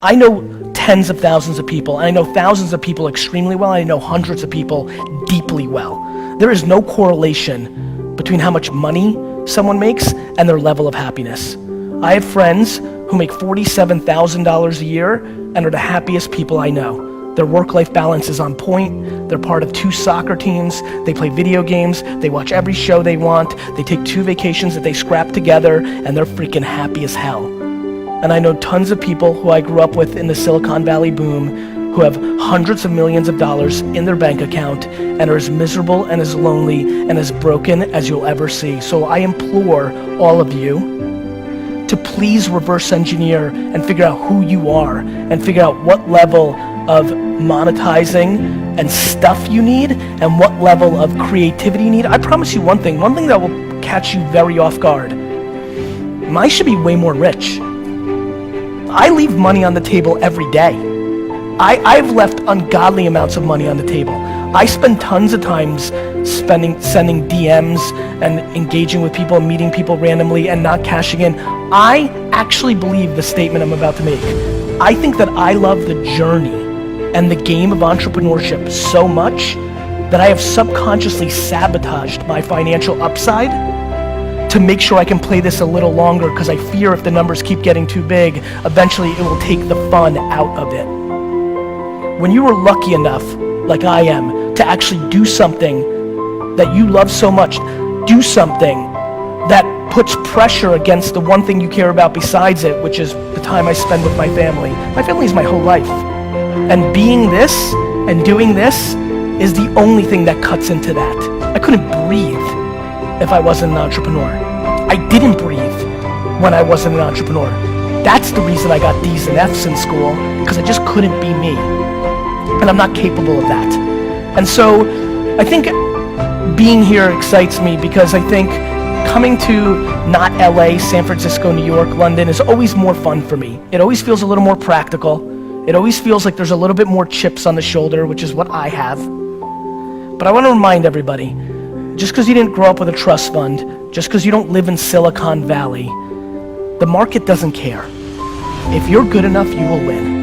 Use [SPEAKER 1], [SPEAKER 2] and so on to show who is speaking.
[SPEAKER 1] I know tens of thousands of people, and I know thousands of people extremely well, and I know hundreds of people deeply well. There is no correlation between how much money someone makes and their level of happiness. I have friends who make $47,000 a year and are the happiest people I know. Their work-life balance is on point. They're part of 2 soccer teams. They play video games. They watch every show they want. They take 2 vacations that they scrap together, and they're freaking happy as hell. And I know tons of people who I grew up with in the Silicon Valley boom who have hundreds of millions of dollars in their bank account and are as miserable and as lonely and as broken as you'll ever see. So I implore all of you to please reverse engineer and figure out who you are and figure out what level of monetizing and stuff you need and what level of creativity you need. I promise you one thing that will catch you very off guard. I should be way more rich. I leave money on the table every day. I've left ungodly amounts of money on the table. I spend tons of times sending DMs and engaging with people and meeting people randomly and not cashing in. I actually believe the statement I'm about to make. I think that I love the journey and the game of entrepreneurship so much that I have subconsciously sabotaged my financial upside to make sure I can play this a little longer, because I fear if the numbers keep getting too big, eventually it will take the fun out of it. When you are lucky enough, like I am, to actually do something that you love so much, do something that puts pressure against the one thing you care about besides it, which is the time I spend with my family. My family is my whole life. And being this and doing this is the only thing that cuts into that. I couldn't breathe if I wasn't an entrepreneur. I didn't breathe when I wasn't an entrepreneur. That's the reason I got D's and F's in school, because I just couldn't be me. And I'm not capable of that. And so I think being here excites me, because I think coming to not LA, San Francisco, New York, London is always more fun for me. It always feels a little more practical. It always feels like there's a little bit more chips on the shoulder, which is what I have. But I want to remind everybody, just because you didn't grow up with a trust fund, just because you don't live in Silicon Valley, the market doesn't care. If you're good enough, you will win.